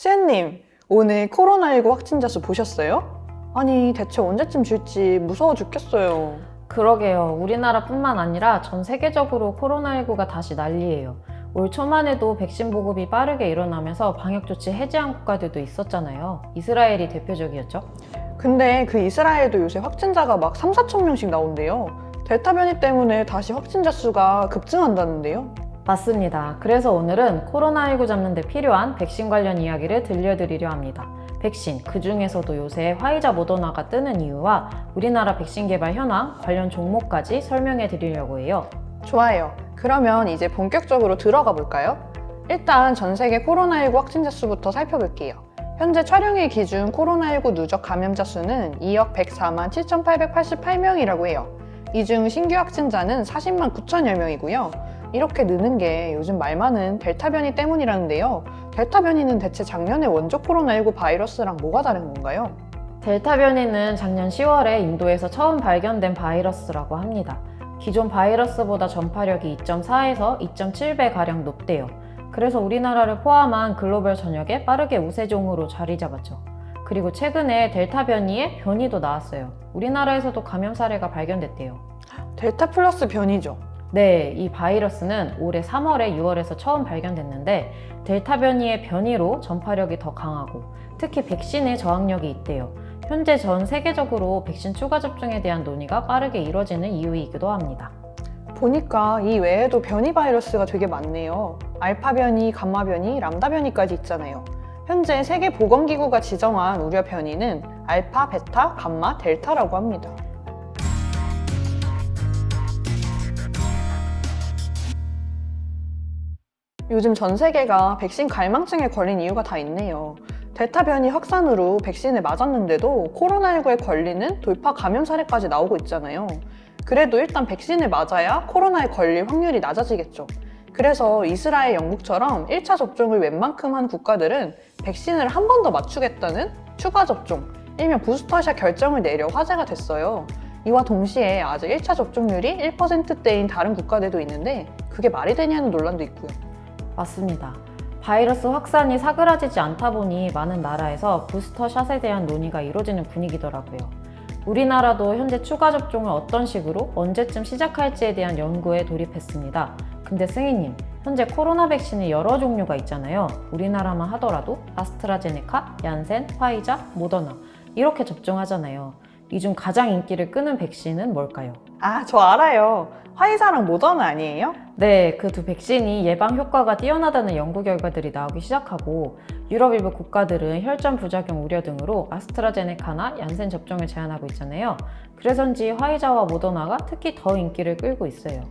시은님, 오늘 코로나19 확진자 수 보셨어요? 아니, 대체 언제쯤 줄지 무서워 죽겠어요. 그러게요. 우리나라뿐만 아니라 전 세계적으로 코로나19가 다시 난리예요. 올 초만 해도 백신 보급이 빠르게 일어나면서 방역 조치 해제한 국가들도 있었잖아요. 이스라엘이 대표적이었죠. 근데 그 이스라엘도 요새 확진자가 막 3, 4천 명씩 나온대요. 델타 변이 때문에 다시 확진자 수가 급증한다는데요. 맞습니다. 그래서 오늘은 코로나19 잡는 데 필요한 백신 관련 이야기를 들려드리려 합니다. 백신, 그 중에서도 요새 화이자 모더나가 뜨는 이유와 우리나라 백신 개발 현황, 관련 종목까지 설명해 드리려고 해요. 좋아요. 그러면 이제 본격적으로 들어가 볼까요? 일단 전 세계 코로나19 확진자 수부터 살펴볼게요. 현재 촬영일 기준 코로나19 누적 감염자 수는 2억 104만 7,888명이라고 해요. 이 중 신규 확진자는 40만 9천여 명이고요. 이렇게 느는 게 요즘 말 많은 델타 변이 때문이라는데요. 델타 변이는 대체 작년의 원조 코로나19 바이러스랑 뭐가 다른 건가요? 델타 변이는 작년 10월에 인도에서 처음 발견된 바이러스라고 합니다. 기존 바이러스보다 전파력이 2.4에서 2.7배 가량 높대요. 그래서 우리나라를 포함한 글로벌 전역에 빠르게 우세종으로 자리 잡았죠. 그리고 최근에 델타 변이의 변이도 나왔어요. 우리나라에서도 감염 사례가 발견됐대요. 델타 플러스 변이죠. 네, 이 바이러스는 올해 3월에 6월에서 처음 발견됐는데 델타 변이의 변이로 전파력이 더 강하고 특히 백신의 저항력이 있대요. 현재 전 세계적으로 백신 추가 접종에 대한 논의가 빠르게 이뤄지는 이유이기도 합니다. 보니까 이 외에도 변이 바이러스가 되게 많네요. 알파 변이, 감마 변이, 람다 변이까지 있잖아요. 현재 세계보건기구가 지정한 우려 변이는 알파, 베타, 감마, 델타라고 합니다. 요즘 전 세계가 백신 갈망증에 걸린 이유가 다 있네요. 델타 변이 확산으로 백신을 맞았는데도 코로나19에 걸리는 돌파 감염 사례까지 나오고 있잖아요. 그래도 일단 백신을 맞아야 코로나에 걸릴 확률이 낮아지겠죠. 그래서 이스라엘, 영국처럼 1차 접종을 웬만큼 한 국가들은 백신을 한 번 더 맞추겠다는 추가 접종, 일명 부스터샷 결정을 내려 화제가 됐어요. 이와 동시에 아직 1차 접종률이 1%대인 다른 국가들도 있는데 그게 말이 되냐는 논란도 있고요. 맞습니다. 바이러스 확산이 사그라지지 않다 보니 많은 나라에서 부스터샷에 대한 논의가 이루어지는 분위기더라고요. 우리나라도 현재 추가 접종을 어떤 식으로 언제쯤 시작할지에 대한 연구에 돌입했습니다. 근데 승희님, 현재 코로나 백신이 여러 종류가 있잖아요. 우리나라만 하더라도 아스트라제네카, 얀센, 화이자, 모더나 이렇게 접종하잖아요. 이 중 가장 인기를 끄는 백신은 뭘까요? 아, 저 알아요. 화이자랑 모더나 아니에요? 네, 그 두 백신이 예방 효과가 뛰어나다는 연구 결과들이 나오기 시작하고 유럽 일부 국가들은 혈전 부작용 우려 등으로 아스트라제네카나 얀센 접종을 제한하고 있잖아요. 그래서인지 화이자와 모더나가 특히 더 인기를 끌고 있어요.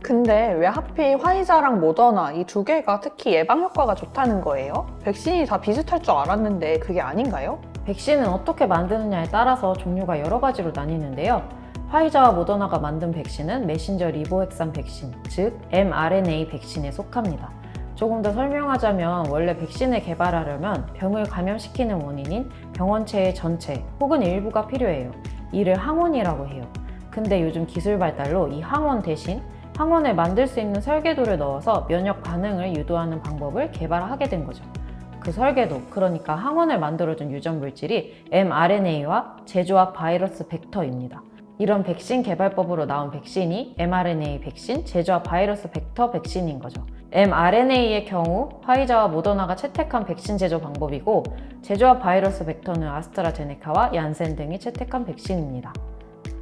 근데 왜 하필 화이자랑 모더나 이 두 개가 특히 예방 효과가 좋다는 거예요? 백신이 다 비슷할 줄 알았는데 그게 아닌가요? 백신은 어떻게 만드느냐에 따라서 종류가 여러 가지로 나뉘는데요. 화이자와 모더나가 만든 백신은 메신저 리보핵산 백신, 즉 mRNA 백신에 속합니다. 조금 더 설명하자면 원래 백신을 개발하려면 병을 감염시키는 원인인 병원체의 전체 혹은 일부가 필요해요. 이를 항원이라고 해요. 근데 요즘 기술 발달로 이 항원 대신 항원을 만들 수 있는 설계도를 넣어서 면역 반응을 유도하는 방법을 개발하게 된 거죠. 그 설계도, 그러니까 항원을 만들어준 유전 물질이 mRNA와 제조합 바이러스 벡터입니다. 이런 백신 개발법으로 나온 백신이 mRNA 백신, 제조합 바이러스 벡터 백신인 거죠. mRNA의 경우 화이자와 모더나가 채택한 백신 제조 방법이고 제조합 바이러스 벡터는 아스트라제네카와 얀센 등이 채택한 백신입니다.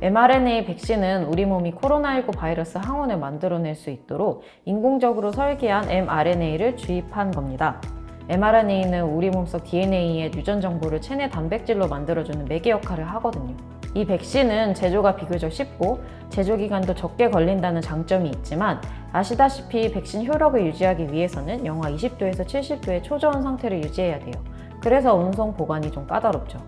mRNA 백신은 우리 몸이 코로나19 바이러스 항원을 만들어낼 수 있도록 인공적으로 설계한 mRNA를 주입한 겁니다. mRNA는 우리 몸속 DNA의 유전 정보를 체내 단백질로 만들어주는 매개 역할을 하거든요. 이 백신은 제조가 비교적 쉽고 제조 기간도 적게 걸린다는 장점이 있지만 아시다시피 백신 효력을 유지하기 위해서는 영하 20도에서 70도의 초저온 상태를 유지해야 돼요. 그래서 운송 보관이 좀 까다롭죠.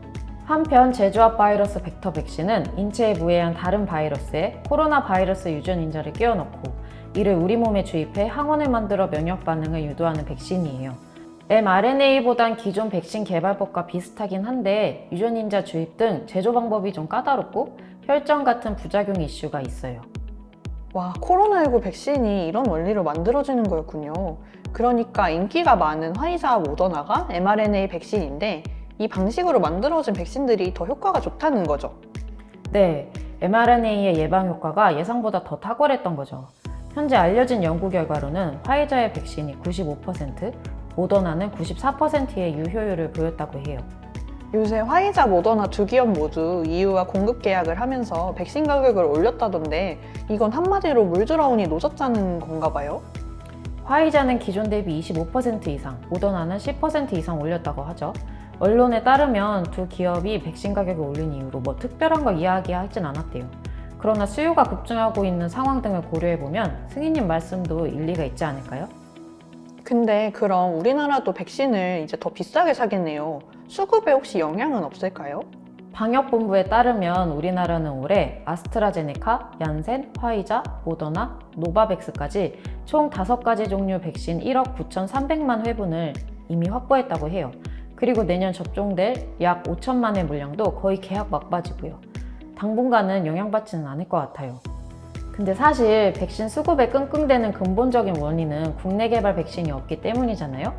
한편 제조합 바이러스 벡터 백신은 인체에 무해한 다른 바이러스에 코로나 바이러스 유전 인자를 끼워 넣고 이를 우리 몸에 주입해 항원을 만들어 면역 반응을 유도하는 백신이에요. mRNA보단 기존 백신 개발법과 비슷하긴 한데 유전인자 주입 등 제조 방법이 좀 까다롭고 혈전 같은 부작용 이슈가 있어요. 와, 코로나19 백신이 이런 원리로 만들어지는 거였군요. 그러니까 인기가 많은 화이자와 모더나가 mRNA 백신인데 이 방식으로 만들어진 백신들이 더 효과가 좋다는 거죠. 네, mRNA의 예방 효과가 예상보다 더 탁월했던 거죠. 현재 알려진 연구 결과로는 화이자의 백신이 95%, 모더나는 94%의 유효율을 보였다고 해요. 요새 화이자, 모더나 두 기업 모두 EU와 공급 계약을 하면서 백신 가격을 올렸다던데 이건 한마디로 물 들어오니 노졌다는 건가 봐요? 화이자는 기존 대비 25% 이상, 모더나는 10% 이상 올렸다고 하죠. 언론에 따르면 두 기업이 백신 가격을 올린 이유로 뭐 특별한 걸 이야기하진 않았대요. 그러나 수요가 급증하고 있는 상황 등을 고려해보면 승희님 말씀도 일리가 있지 않을까요? 근데 그럼 우리나라도 백신을 이제 더 비싸게 사겠네요. 수급에 혹시 영향은 없을까요? 방역본부에 따르면 우리나라는 올해 아스트라제네카, 얀센, 화이자, 모더나, 노바백스까지 총 5가지 종류 백신 1억 9,300만 회분을 이미 확보했다고 해요. 그리고 내년 접종될 약 5천만 회 물량도 거의 계약 막바지고요. 당분간은 영향받지는 않을 것 같아요. 근데 사실 백신 수급에 끙끙대는 근본적인 원인은 국내 개발 백신이 없기 때문이잖아요.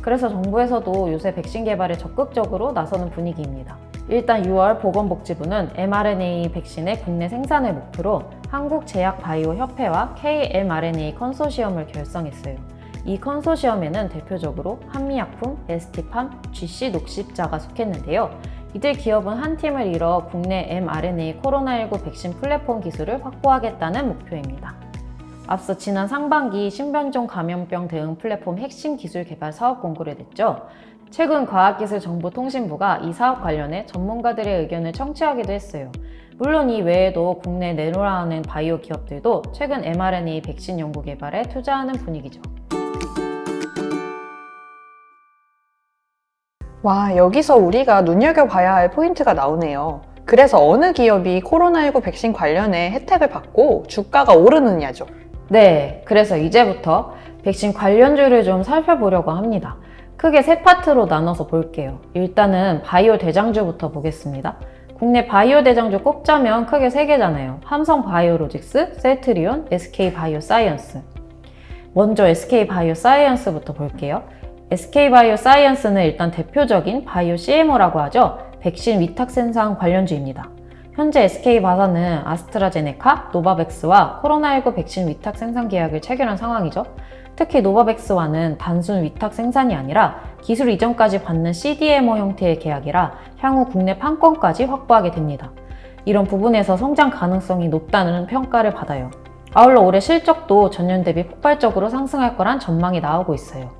그래서 정부에서도 요새 백신 개발에 적극적으로 나서는 분위기입니다. 일단 6월 보건복지부는 mRNA 백신의 국내 생산을 목표로 한국제약바이오협회와 KMRNA 컨소시엄을 결성했어요. 이 컨소시엄에는 대표적으로 한미약품, ST팜, GC녹십자가 속했는데요. 이들 기업은 한 팀을 이뤄 국내 mRNA 코로나19 백신 플랫폼 기술을 확보하겠다는 목표입니다. 앞서 지난 상반기 신변종 감염병 대응 플랫폼 핵심 기술 개발 사업 공고를 냈죠. 최근 과학기술정보통신부가 이 사업 관련해 전문가들의 의견을 청취하기도 했어요. 물론 이 외에도 국내 내노라하는 바이오 기업들도 최근 mRNA 백신 연구 개발에 투자하는 분위기죠. 와, 여기서 우리가 눈여겨봐야 할 포인트가 나오네요. 그래서 어느 기업이 코로나19 백신 관련해 혜택을 받고 주가가 오르느냐죠. 네, 그래서 이제부터 백신 관련주를 좀 살펴보려고 합니다. 크게 세 파트로 나눠서 볼게요. 일단은 바이오 대장주부터 보겠습니다. 국내 바이오 대장주 꼽자면 크게 세 개잖아요. 삼성바이오로직스, 셀트리온, SK바이오사이언스. 먼저 SK바이오사이언스부터 볼게요. SK바이오사이언스는 일단 대표적인 바이오 CMO라고 하죠. 백신 위탁 생산 관련주입니다. 현재 SK바사는 아스트라제네카, 노바백스와 코로나19 백신 위탁 생산 계약을 체결한 상황이죠. 특히 노바백스와는 단순 위탁 생산이 아니라 기술 이전까지 받는 CDMO 형태의 계약이라 향후 국내 판권까지 확보하게 됩니다. 이런 부분에서 성장 가능성이 높다는 평가를 받아요. 아울러 올해 실적도 전년 대비 폭발적으로 상승할 거란 전망이 나오고 있어요.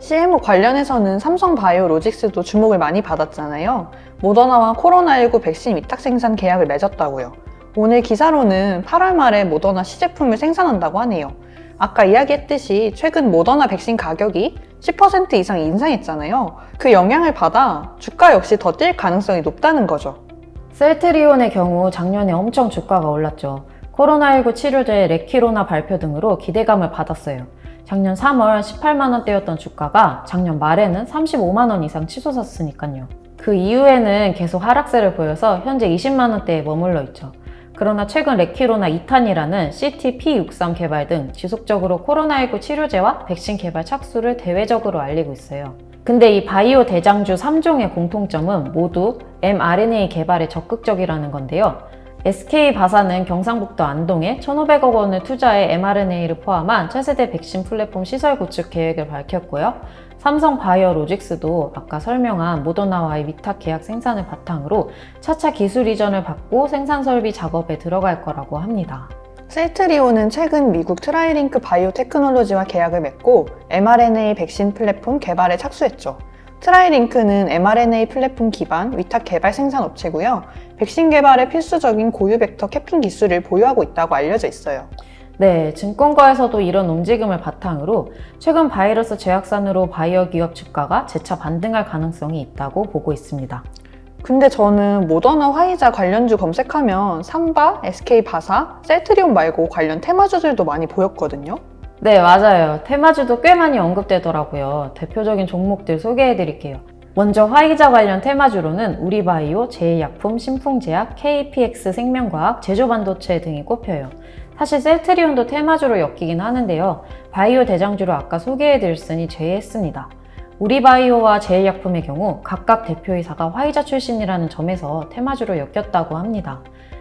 CMO 관련해서는 삼성바이오로직스도 주목을 많이 받았잖아요. 모더나와 코로나19 백신 위탁 생산 계약을 맺었다고요. 오늘 기사로는 8월 말에 모더나 시제품을 생산한다고 하네요. 아까 이야기했듯이 최근 모더나 백신 가격이 10% 이상 인상했잖아요. 그 영향을 받아 주가 역시 더 뛸 가능성이 높다는 거죠. 셀트리온의 경우 작년에 엄청 주가가 올랐죠. 코로나19 치료제 레키로나 발표 등으로 기대감을 받았어요. 작년 3월 18만원대였던 주가가 작년 말에는 35만원 이상 치솟았으니까요. 그 이후에는 계속 하락세를 보여서 현재 20만원대에 머물러 있죠. 그러나 최근 레키로나 2탄이라는 CTP63 개발 등 지속적으로 코로나19 치료제와 백신 개발 착수를 대외적으로 알리고 있어요. 근데 이 바이오 대장주 3종의 공통점은 모두 mRNA 개발에 적극적이라는 건데요. SK바사는 경상북도 안동에 1,500억 원을 투자해 mRNA를 포함한 차세대 백신 플랫폼 시설 구축 계획을 밝혔고요. 삼성바이오로직스도 아까 설명한 모더나와의 위탁 계약 생산을 바탕으로 차차 기술 이전을 받고 생산 설비 작업에 들어갈 거라고 합니다. 셀트리온은 최근 미국 트라이링크 바이오테크놀로지와 계약을 맺고 mRNA 백신 플랫폼 개발에 착수했죠. 트라이링크는 mRNA 플랫폼 기반 위탁 개발 생산 업체고요. 백신 개발에 필수적인 고유 벡터 캐핑 기술을 보유하고 있다고 알려져 있어요. 네, 증권가에서도 이런 움직임을 바탕으로 최근 바이러스 제약산으로 바이오 기업 주가가 재차 반등할 가능성이 있다고 보고 있습니다. 근데 저는 모더나 화이자 관련주 검색하면 삼바, SK바사, 셀트리온 말고 관련 테마주들도 많이 보였거든요. 네, 맞아요. 테마주도 꽤 많이 언급되더라고요. 대표적인 종목들 소개해드릴게요. 먼저 화이자 관련 테마주로는 우리바이오, 제일약품, 신풍제약, KPX 생명과학, 제조반도체 등이 꼽혀요. 사실 셀트리온도 테마주로 엮이긴 하는데요. 바이오 대장주로 아까 소개해드렸으니 제외했습니다. 우리바이오와 제일약품의 경우 각각 대표이사가 화이자 출신이라는 점에서 테마주로 엮였다고 합니다.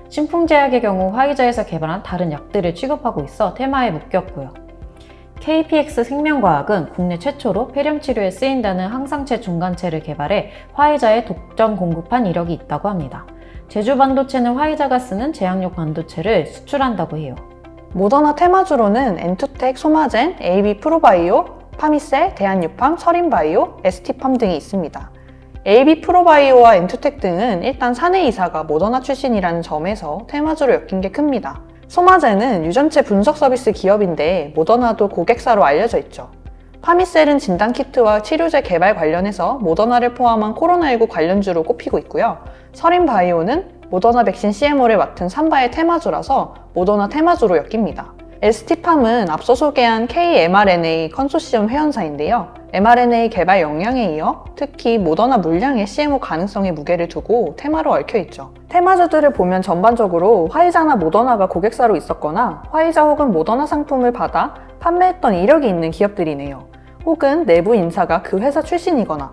신풍제약의 경우 화이자에서 개발한 다른 약들을 취급하고 있어 테마에 묶였고요. KPX 생명과학은 국내 최초로 폐렴 치료에 쓰인다는 항상체 중간체를 개발해 화이자에 독점 공급한 이력이 있다고 합니다. 제주반도체는 화이자가 쓰는 제약용 반도체를 수출한다고 해요. 모더나 테마주로는 엔투텍, 소마젠, AB 프로바이오, 파미셀, 대한유팜, 서린바이오, ST팜 등이 있습니다. AB 프로바이오와 엔투텍 등은 일단 사내이사가 모더나 출신이라는 점에서 테마주로 엮인 게 큽니다. 소마젠은 유전체 분석 서비스 기업인데 모더나도 고객사로 알려져 있죠. 파미셀은 진단키트와 치료제 개발 관련해서 모더나를 포함한 코로나19 관련주로 꼽히고 있고요. 서린바이오는 모더나 백신 CMO를 맡은 삼바의 테마주라서 모더나 테마주로 엮입니다. ST팜은 앞서 소개한 k-mRNA 컨소시엄 회원사인데요. mRNA 개발 역량에 이어 특히 모더나 물량의 CMO 가능성에 무게를 두고 테마로 얽혀있죠. 테마주들을 보면 전반적으로 화이자나 모더나가 고객사로 있었거나 화이자 혹은 모더나 상품을 받아 판매했던 이력이 있는 기업들이네요. 혹은 내부 인사가 그 회사 출신이거나.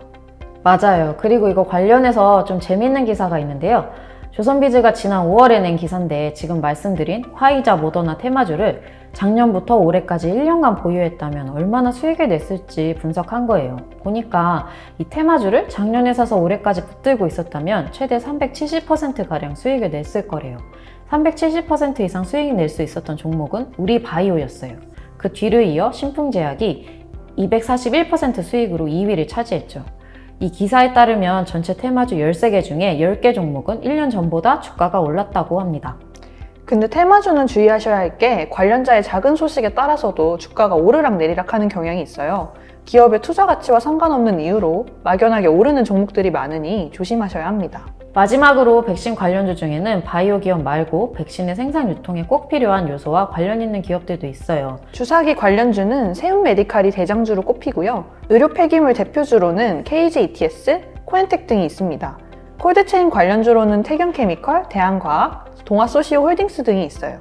맞아요. 그리고 이거 관련해서 좀 재밌는 기사가 있는데요. 조선비즈가 지난 5월에 낸 기사인데 지금 말씀드린 화이자, 모더나 테마주를 작년부터 올해까지 1년간 보유했다면 얼마나 수익을 냈을지 분석한 거예요. 보니까 이 테마주를 작년에 사서 올해까지 붙들고 있었다면 최대 370%가량 수익을 냈을 거래요. 370% 이상 수익을 낼 수 있었던 종목은 우리바이오였어요. 그 뒤를 이어 신풍제약이 241% 수익으로 2위를 차지했죠. 이 기사에 따르면 전체 테마주 13개 중에 10개 종목은 1년 전보다 주가가 올랐다고 합니다. 근데 테마주는 주의하셔야 할 게 관련자의 작은 소식에 따라서도 주가가 오르락 내리락 하는 경향이 있어요. 기업의 투자 가치와 상관없는 이유로 막연하게 오르는 종목들이 많으니 조심하셔야 합니다. 마지막으로 백신 관련주 중에는 바이오 기업 말고 백신의 생산 유통에 꼭 필요한 요소와 관련 있는 기업들도 있어요. 주사기 관련주는 세움메디칼이 대장주로 꼽히고요. 의료 폐기물 대표주로는 KGETS, 코엔텍 등이 있습니다. 콜드체인 관련주로는 태경케미컬, 대한과학, 동아소시오홀딩스 등이 있어요.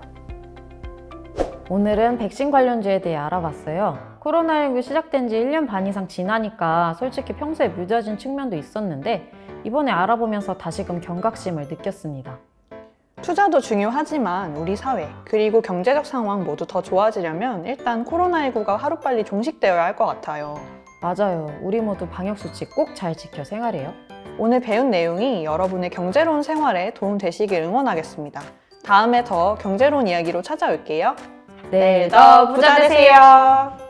오늘은 백신 관련주에 대해 알아봤어요. 코로나19 시작된 지 1년 반 이상 지나니까 솔직히 평소에 무뎌진 측면도 있었는데 이번에 알아보면서 다시금 경각심을 느꼈습니다. 투자도 중요하지만 우리 사회 그리고 경제적 상황 모두 더 좋아지려면 일단 코로나19가 하루빨리 종식되어야 할 것 같아요. 맞아요. 우리 모두 방역수칙 꼭 잘 지켜 생활해요. 오늘 배운 내용이 여러분의 경제로운 생활에 도움 되시길 응원하겠습니다. 다음에 더 경제로운 이야기로 찾아올게요. 내일도 부자 되세요.